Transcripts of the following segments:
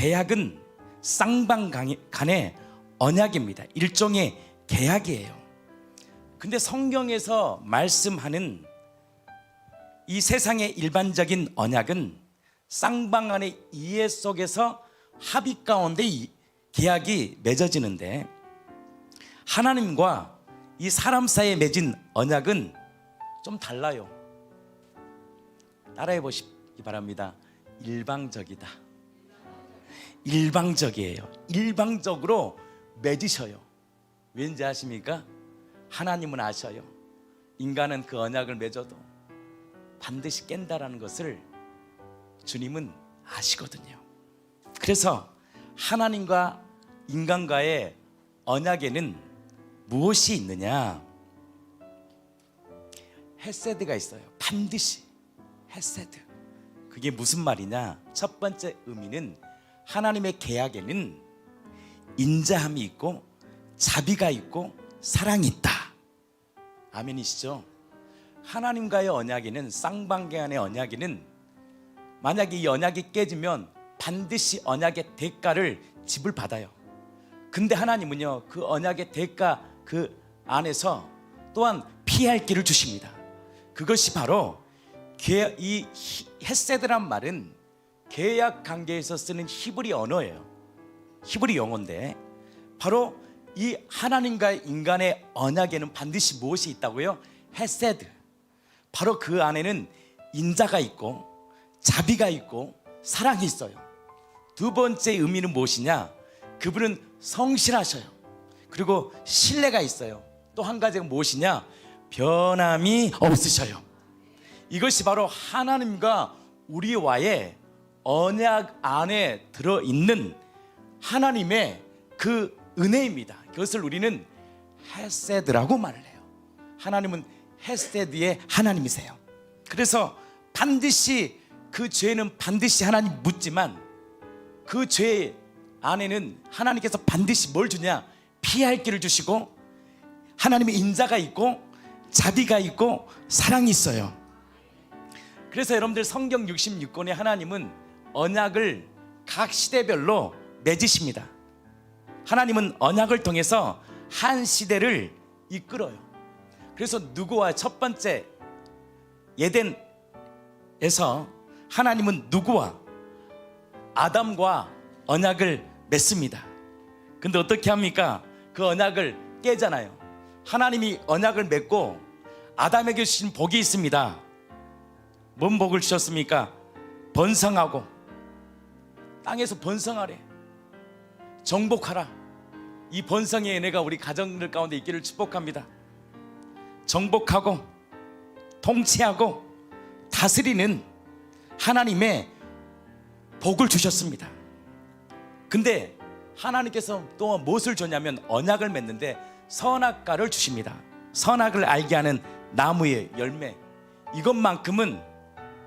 계약은 쌍방 간의 언약입니다. 일종의 계약이에요. 근데 성경에서 말씀하는 이 세상의 일반적인 언약은 쌍방 간의 이해 속에서 합의 가운데 이 계약이 맺어지는데, 하나님과 이 사람 사이에 맺은 언약은 좀 달라요. 따라해 보시기 바랍니다. 일방적이다. 일방적이에요. 일방적으로 맺으셔요. 왠지 아십니까? 하나님은 아셔요. 인간은 그 언약을 맺어도 반드시 깬다라는 것을 주님은 아시거든요. 그래서 하나님과 인간과의 언약에는 무엇이 있느냐? 헤세드가 있어요. 반드시 헤세드. 그게 무슨 말이냐? 첫 번째 의미는 하나님의 계약에는 인자함이 있고 자비가 있고 사랑이 있다. 아멘이시죠? 하나님과의 언약에는, 쌍방간의 언약에는 만약에 이 언약이 깨지면 반드시 언약의 대가를 지불 받아요. 근데 하나님은요, 그 언약의 대가 그 안에서 또한 피할 길을 주십니다. 그것이 바로 이 헤세드란 말은 계약 관계에서 쓰는 히브리 언어예요. 히브리 용어인데, 바로 이 하나님과 인간의 언약에는 반드시 무엇이 있다고요? 헤세드. 바로 그 안에는 인자가 있고 자비가 있고 사랑이 있어요. 두 번째 의미는 무엇이냐? 그분은 성실하셔요. 그리고 신뢰가 있어요. 또 한 가지가 무엇이냐? 변함이 없으셔요. 이것이 바로 하나님과 우리와의 언약 안에 들어있는 하나님의 그 은혜입니다. 그것을 우리는 헤세드라고 말을 해요. 하나님은 헤세드의 하나님이세요. 그래서 반드시 그 죄는 반드시 하나님 묻지만, 그 죄 안에는 하나님께서 반드시 뭘 주냐? 피할 길을 주시고 하나님의 인자가 있고 자비가 있고 사랑이 있어요. 그래서 여러분들 성경 66권의 하나님은 언약을 각 시대별로 맺으십니다. 하나님은 언약을 통해서 한 시대를 이끌어요. 그래서 누구와 첫 번째 예덴에서 하나님은 누구와? 아담과 언약을 맺습니다. 근데 어떻게 합니까? 그 언약을 깨잖아요. 하나님이 언약을 맺고 아담에게 주신 복이 있습니다. 뭔 복을 주셨습니까? 번성하고, 땅에서 번성하래, 정복하라. 이 번성의 은혜가 우리 가정들 가운데 있기를 축복합니다. 정복하고 통치하고 다스리는 하나님의 복을 주셨습니다. 근데 하나님께서 또 무엇을 줬냐면 언약을 맺는데 선악과를 주십니다. 선악을 알게 하는 나무의 열매, 이것만큼은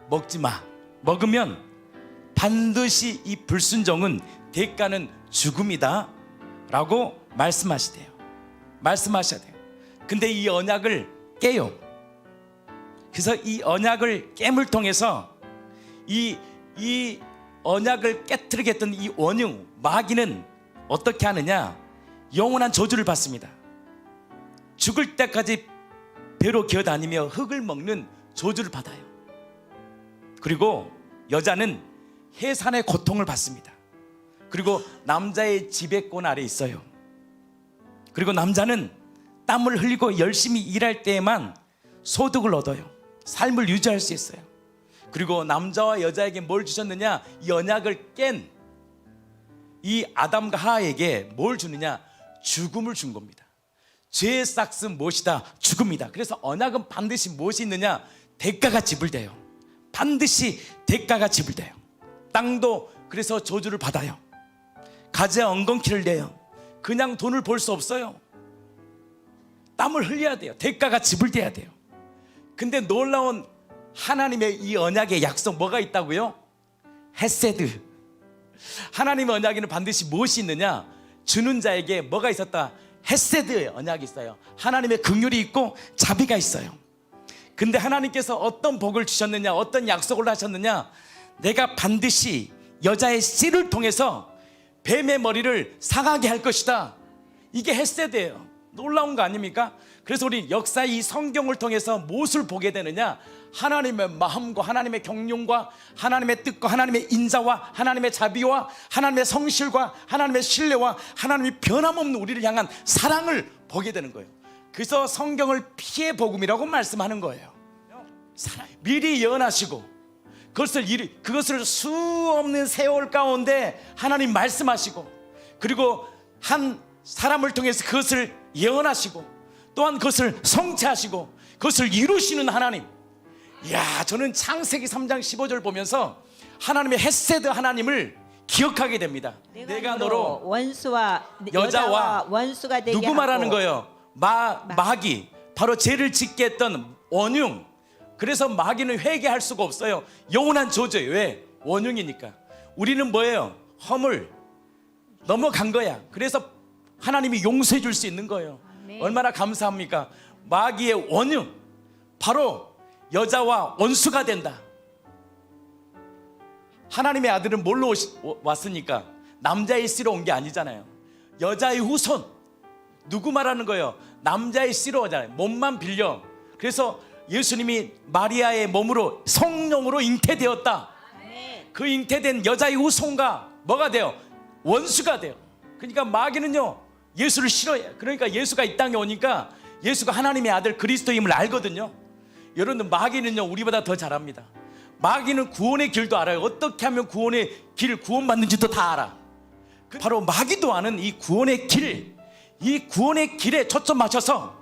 먹지 마. 먹으면 반드시 이 불순종은 대가는 죽음이다 라고 말씀하셔야 돼요. 근데 이 언약을 깨요. 그래서 이 언약을 깸을 통해서 이 언약을 깨트리게 했던 이 원흉 마귀는 어떻게 하느냐? 영원한 저주를 받습니다. 죽을 때까지 배로 기어다니며 흙을 먹는 저주를 받아요. 그리고 여자는 해산의 고통을 받습니다. 그리고 남자의 지배권 아래 있어요. 그리고 남자는 땀을 흘리고 열심히 일할 때에만 소득을 얻어요. 삶을 유지할 수 있어요. 그리고 남자와 여자에게 뭘 주셨느냐? 이 언약을 깬 이 아담과 하와에게 뭘 주느냐? 죽음을 준 겁니다. 죄의 싹은 무엇이다? 죽음이다. 그래서 언약은 반드시 무엇이 있느냐? 대가가 지불돼요. 반드시 대가가 지불돼요. 땅도 그래서 저주를 받아요. 가지에 엉겅퀴를 내요. 그냥 돈을 벌 수 없어요. 땀을 흘려야 돼요. 대가가 지불돼야 돼요. 근데 놀라운 하나님의 이 언약의 약속, 뭐가 있다고요? 헤세드. 하나님의 언약에는 반드시 무엇이 있느냐? 주는 자에게 뭐가 있었다? 헤세드의 언약이 있어요. 하나님의 긍휼이 있고 자비가 있어요. 근데 하나님께서 어떤 복을 주셨느냐? 어떤 약속을 하셨느냐? 내가 반드시 여자의 씨를 통해서 뱀의 머리를 상하게 할 것이다. 이게 헤세드예요. 놀라운 거 아닙니까? 그래서 우리 역사의 이 성경을 통해서 무엇을 보게 되느냐? 하나님의 마음과 하나님의 경륜과 하나님의 뜻과 하나님의 인자와 하나님의 자비와 하나님의 성실과 하나님의 신뢰와 하나님의 변함없는 우리를 향한 사랑을 보게 되는 거예요. 그래서 성경을 피해 복음이라고 말씀하는 거예요. 미리 예언하시고 그것을 수 없는 세월 가운데 하나님 말씀하시고, 그리고 한 사람을 통해서 그것을 예언하시고 또한 그것을 성취하시고 그것을 이루시는 하나님. 이야, 저는 창세기 3장 15절 보면서 하나님의 헤세드 하나님을 기억하게 됩니다. 내가 너로 여자와 원수가 되게 누구 말하는 거예요? 마귀, 바로 죄를 짓게 했던 원흉. 그래서 마귀는 회개할 수가 없어요. 영원한 저주예요. 왜? 원흉이니까. 우리는 뭐예요? 허물 넘어간 거야. 그래서 하나님이 용서해 줄 수 있는 거예요. 아멘. 얼마나 감사합니까? 마귀의 원흉, 바로 여자와 원수가 된다. 하나님의 아들은 뭘로 왔으니까? 남자의 씨로 온 게 아니잖아요. 여자의 후손. 누구 말하는 거예요? 남자의 씨로 오잖아요. 몸만 빌려. 그래서 예수님이 마리아의 몸으로 성령으로 잉태되었다. 그 잉태된 여자의 후손과 뭐가 돼요? 원수가 돼요. 그러니까 마귀는요, 예수를 싫어해요. 그러니까 예수가 이 땅에 오니까 예수가 하나님의 아들 그리스도임을 알거든요. 여러분, 마귀는요 우리보다 더 잘합니다. 마귀는 구원의 길도 알아요. 어떻게 하면 구원의 길, 구원받는지도 다 알아. 바로 마귀도 아는 이 구원의 길, 이 구원의 길에 초점 맞춰서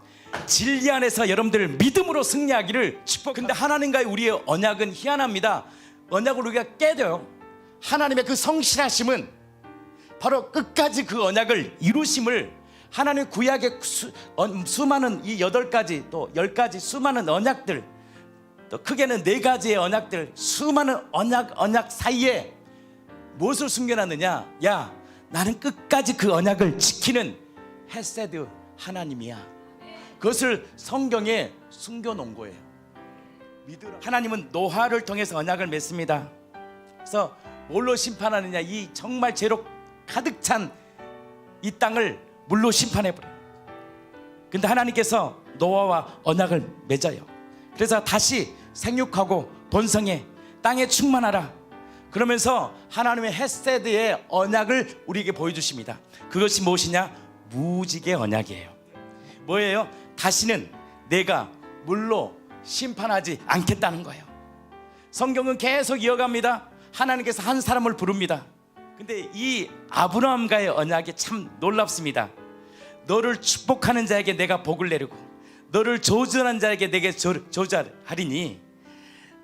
진리 안에서 여러분들 믿음으로 승리하기를 축복. 근데 하나님과의 우리의 언약은 희한합니다. 언약을 우리가 깨져요. 하나님의 그 성실하심은 바로 끝까지 그 언약을 이루심을, 하나님의 구약의 수많은 이 8가지 또 10가지 수많은 언약들, 또 크게는 4가지의 언약들, 수많은 언약 사이에 무엇을 숨겨놨느냐? 야, 나는 끝까지 그 언약을 지키는 헤세드 하나님이야. 그것을 성경에 숨겨놓은 거예요. 믿으라. 하나님은 노아를 통해서 언약을 맺습니다. 그래서 뭘로 심판하느냐? 이 정말 죄로 가득 찬 이 땅을 물로 심판해버려요. 근데 하나님께서 노아와 언약을 맺어요. 그래서 다시 생육하고 번성해 땅에 충만하라. 그러면서 하나님의 헤세드의 언약을 우리에게 보여주십니다. 그것이 무엇이냐? 무지개 언약이에요. 뭐예요? 다시는 내가 물로 심판하지 않겠다는 거예요. 성경은 계속 이어갑니다. 하나님께서 한 사람을 부릅니다. 근데 이 아브라함과의 언약이 참 놀랍습니다. 너를 축복하는 자에게 내가 복을 내리고 너를 저주하는 자에게 내게 저주하리니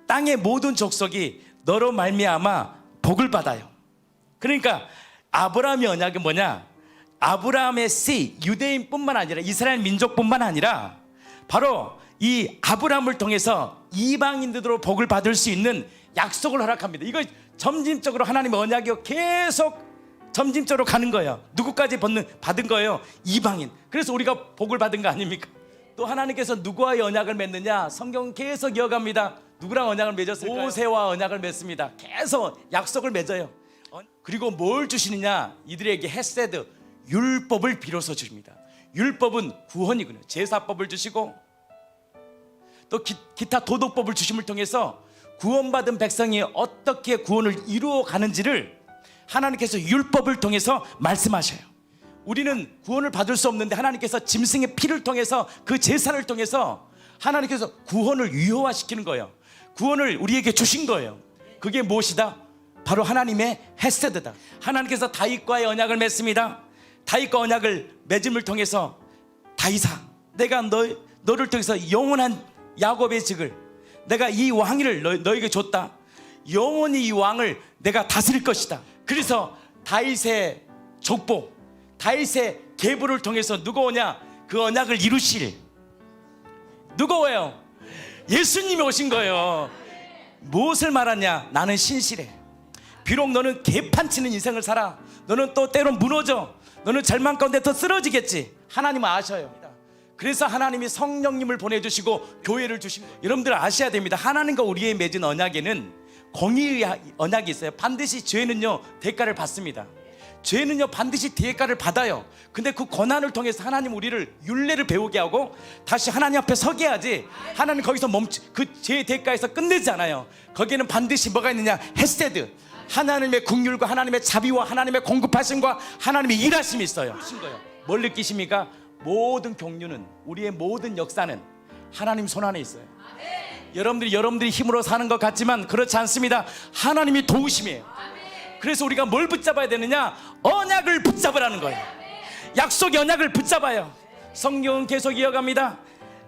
땅의 모든 족속이 너로 말미암아 복을 받아요. 그러니까 아브라함의 언약이 뭐냐? 아브라함의 씨, 유대인뿐만 아니라 이스라엘 민족뿐만 아니라 바로 이 아브라함을 통해서 이방인들로 복을 받을 수 있는 약속을 허락합니다. 이거 점진적으로 하나님의 언약이 계속 점진적으로 가는 거예요. 누구까지 받은 거예요? 이방인. 그래서 우리가 복을 받은 거 아닙니까? 또 하나님께서 누구와의 언약을 맺느냐? 성경은 계속 이어갑니다. 누구랑 언약을 맺었을까요? 모세와 언약을 맺습니다. 계속 약속을 맺어요. 그리고 뭘 주시느냐? 이들에게 헤세드, 율법을 비로소 주십니다. 율법은 구원이군요. 제사법을 주시고 또 기타 도덕법을 주심을 통해서 구원받은 백성이 어떻게 구원을 이루어 가는지를 하나님께서 율법을 통해서 말씀하셔요. 우리는 구원을 받을 수 없는데 하나님께서 짐승의 피를 통해서 그 제사를 통해서 하나님께서 구원을 유효화시키는 거예요. 구원을 우리에게 주신 거예요. 그게 무엇이다? 바로 하나님의 헤세드다. 하나님께서 다윗과의 언약을 맺습니다. 다윗과 언약을 맺음을 통해서 다윗아, 내가 너를 통해서 영원한 야곱의 직을, 내가 이 왕위를 너에게 줬다. 영원히 이 왕을 내가 다스릴 것이다. 그래서 다윗의 족보, 다윗의 계보를 통해서 누가 오냐? 그 언약을 이루실 누가 와요? 예수님이 오신 거예요. 무엇을 말하냐? 나는 신실해. 비록 너는 개판치는 인생을 살아, 너는 또 때론 무너져, 너는 절망 가운데 더 쓰러지겠지. 하나님은 아셔요. 그래서 하나님이 성령님을 보내주시고 교회를 주신 거예요. 여러분들 아셔야 됩니다. 하나님과 우리의 맺은 언약에는 공의의 언약이 있어요. 반드시 죄는요 대가를 받습니다. 죄는요 반드시 대가를 받아요. 근데 그 고난을 통해서 하나님 우리를 율례를 배우게 하고 다시 하나님 앞에 서게 하지, 하나님 거기서 그 죄의 대가에서 끝내지 않아요. 거기에는 반드시 뭐가 있느냐, 헤세드, 하나님의 긍휼과 하나님의 자비와 하나님의 공급하심과 하나님의 일하심이 있어요. 뭘 느끼십니까? 모든 경륜은, 우리의 모든 역사는 하나님 손 안에 있어요. 여러분들이 힘으로 사는 것 같지만 그렇지 않습니다. 하나님이 도우심이에요. 그래서 우리가 뭘 붙잡아야 되느냐? 언약을 붙잡으라는 거예요. 약속의 언약을 붙잡아요. 성경은 계속 이어갑니다.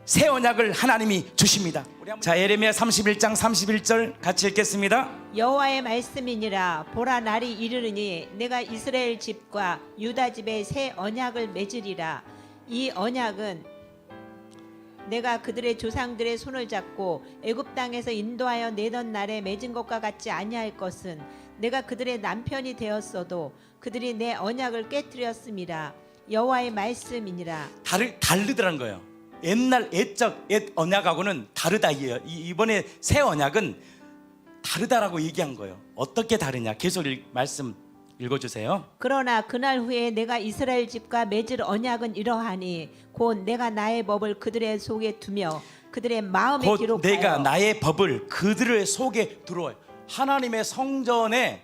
새 언약을 하나님이 주십니다. 자, 예레미야 31장 31절 같이 읽겠습니다. 여호와의 말씀이니라. 보라, 날이 이르르니 내가 이스라엘 집과 유다 집에 새 언약을 맺으리라. 이 언약은 내가 그들의 조상들의 손을 잡고 애굽 땅에서 인도하여 내던 날에 맺은 것과 같지 아니할 것은, 내가 그들의 남편이 되었어도 그들이 내 언약을 깨뜨렸음이라. 여호와의 말씀이니라. 다르더라는 거예요. 옛날 옛적 옛 언약하고는 다르다. 이번에 새 언약은 다르다라고 얘기한 거예요. 어떻게 다르냐? 계속 말씀 읽어주세요. 그러나 그날 후에 내가 이스라엘 집과 맺을 언약은 이러하니 곧 내가 나의 법을 그들의 속에 두며 그들의 마음에 곧 기록하여 내가 나의 법을 그들의 속에 들어와요. 하나님의 성전에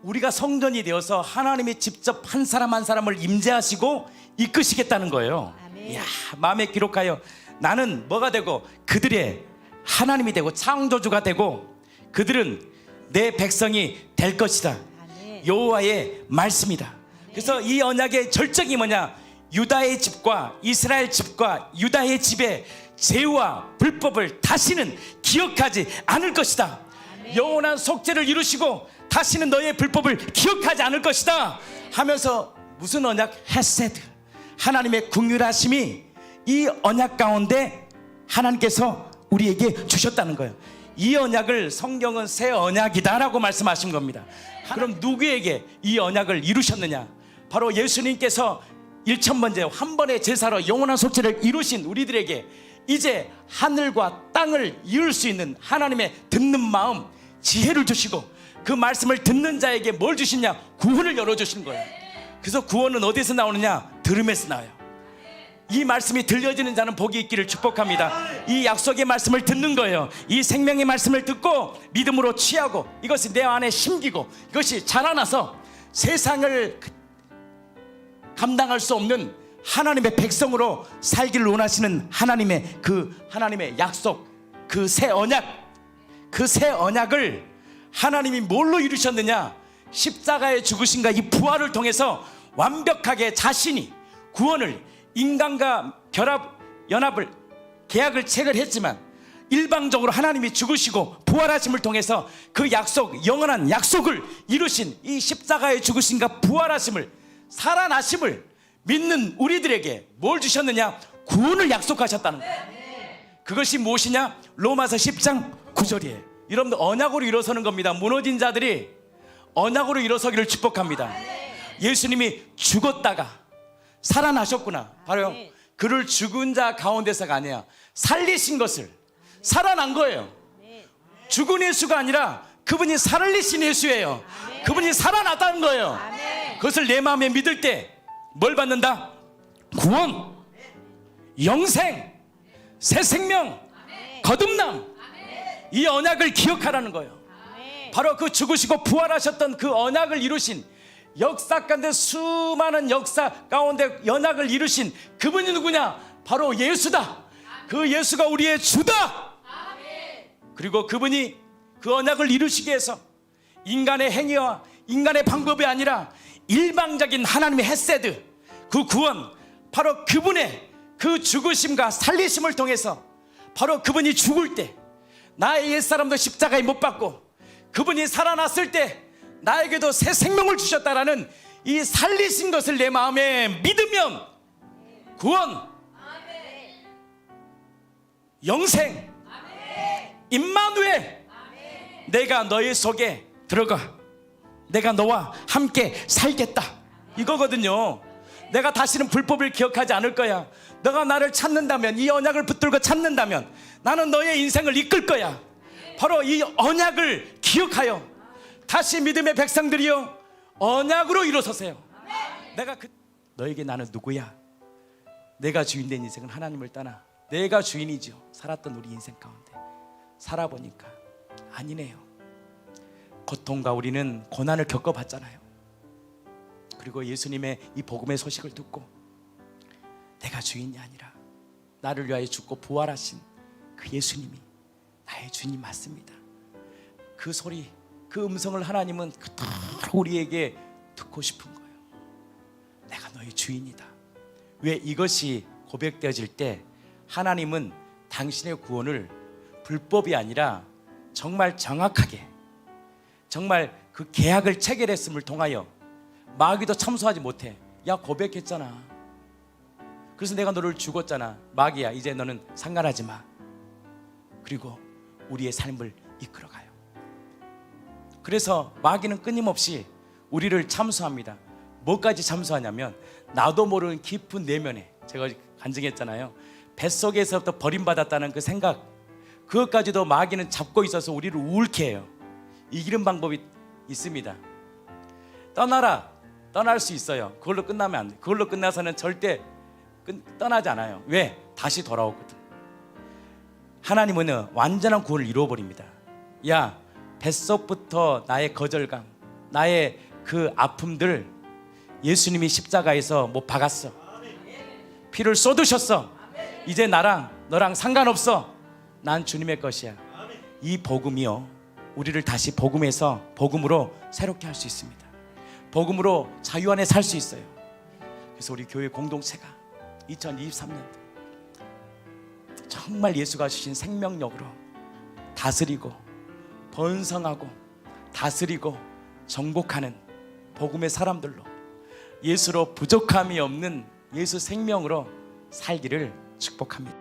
우리가 성전이 되어서 하나님이 직접 한 사람 한 사람을 임재하시고 이끄시겠다는 거예요. 아멘. 이야, 마음에 기록하여 나는 뭐가 되고 그들의 하나님이 되고 창조주가 되고 그들은 내 백성이 될 것이다. 아멘. 여호와의 말씀이다. 그래서 이 언약의 절정이 뭐냐? 유다의 집과 이스라엘 집과 유다의 집의 죄와 불법을 다시는 기억하지 않을 것이다. 영원한 속죄를 이루시고 다시는 너의 불법을 기억하지 않을 것이다 하면서, 무슨 언약? 헤세드, 하나님의 긍휼하심이 이 언약 가운데 하나님께서 우리에게 주셨다는 거예요. 이 언약을 성경은 새 언약이다라고 말씀하신 겁니다. 그럼 누구에게 이 언약을 이루셨느냐? 바로 예수님께서 1000번째 한 번의 제사로 영원한 속죄를 이루신 우리들에게 이제 하늘과 땅을 이룰 수 있는 하나님의 듣는 마음, 지혜를 주시고 그 말씀을 듣는 자에게 뭘 주시냐? 구원을 열어주시는 거예요. 그래서 구원은 어디서 나오느냐? 들음에서 나와요. 이 말씀이 들려지는 자는 복이 있기를 축복합니다. 이 약속의 말씀을 듣는 거예요. 이 생명의 말씀을 듣고 믿음으로 취하고 이것이 내 안에 심기고 이것이 자라나서 세상을 감당할 수 없는 하나님의 백성으로 살기를 원하시는 하나님의 약속, 그 새 언약, 그 새 언약을 하나님이 뭘로 이루셨느냐? 십자가의 죽으심과 이 부활을 통해서 완벽하게 자신이 구원을, 인간과 연합을 계약을 체결했지만 일방적으로 하나님이 죽으시고 부활하심을 통해서 그 약속, 영원한 약속을 이루신 이 십자가의 죽으심과 부활하심을, 살아나심을 믿는 우리들에게 뭘 주셨느냐? 구원을 약속하셨다는 거예요. 그것이 무엇이냐? 로마서 10장 9절이에요. 여러분들, 언약으로 일어서는 겁니다. 무너진 자들이 언약으로 일어서기를 축복합니다. 예수님이 죽었다가 살아나셨구나. 바로 그를 죽은 자 가운데서가 아니야, 살리신 것을, 살아난 거예요. 죽은 예수가 아니라 그분이 살리신 예수예요. 그분이 살아났다는 거예요. 그것을 내 마음에 믿을 때 뭘 받는다? 구원, 영생, 새 생명, 거듭남. 이 언약을 기억하라는 거예요. 바로 그 죽으시고 부활하셨던 그 언약을 이루신, 역사 가운데 수많은 역사 가운데 언약을 이루신 그분이 누구냐? 바로 예수다. 그 예수가 우리의 주다. 그리고 그분이 그 언약을 이루시기 위해서 인간의 행위와 인간의 방법이 아니라 일방적인 하나님의 헤세드, 그 구원, 바로 그분의 그 죽으심과 살리심을 통해서, 바로 그분이 죽을 때 나의 옛사람도 십자가에 못 박고 그분이 살아났을 때 나에게도 새 생명을 주셨다라는 이 살리신 것을 내 마음에 믿으면 구원, 영생, 임마누엘, 내가 너의 속에 들어가, 내가 너와 함께 살겠다, 이거거든요. 내가 다시는 불법을 기억하지 않을 거야. 너가 나를 찾는다면, 이 언약을 붙들고 찾는다면 나는 너의 인생을 이끌 거야. 바로 이 언약을 기억하여 다시 믿음의 백성들이여 언약으로 일어서세요. 내가 너에게 나는 누구야? 내가 주인된 인생은 하나님을 떠나 내가 주인이죠. 살았던 우리 인생 가운데 살아보니까 아니네요. 고통과 우리는 고난을 겪어봤잖아요. 그리고 예수님의 이 복음의 소식을 듣고 내가 주인이 아니라 나를 위하여 죽고 부활하신 그 예수님이 나의 주님 맞습니다. 그 소리, 그 음성을 하나님은 그토록 우리에게 듣고 싶은 거예요. 내가 너의 주인이다. 왜 이것이 고백되어질 때 하나님은 당신의 구원을 불법이 아니라 정말 정확하게 정말 그 계약을 체결했음을 통하여 마귀도 참소하지 못해. 야, 고백했잖아. 그래서 내가 너를 죽었잖아. 마귀야, 이제 너는 상관하지 마. 그리고 우리의 삶을 이끌어가요. 그래서 마귀는 끊임없이 우리를 참소합니다. 뭐까지 참소하냐면 나도 모르는 깊은 내면에, 제가 간증했잖아요. 뱃속에서부터 버림받았다는 그 생각, 그것까지도 마귀는 잡고 있어서 우리를 우울케 해요. 이기는 방법이 있습니다. 떠나라. 떠날 수 있어요. 그걸로 끝나면 안 돼. 그걸로 끝나서는 절대 떠나지 않아요. 왜? 다시 돌아오거든. 하나님은 완전한 구원을 이루어버립니다. 야, 뱃속부터 나의 거절감, 나의 그 아픔들 예수님이 십자가에서 못 박았어. 피를 쏟으셨어. 이제 나랑 너랑 상관없어. 난 주님의 것이야. 이 복음이요, 우리를 다시 복음에서 복음으로 새롭게 할 수 있습니다. 복음으로 자유 안에 살 수 있어요. 그래서 우리 교회 공동체가 2023년도 정말 예수가 주신 생명력으로 다스리고 번성하고 다스리고 정복하는 복음의 사람들로, 예수로 부족함이 없는 예수 생명으로 살기를 축복합니다.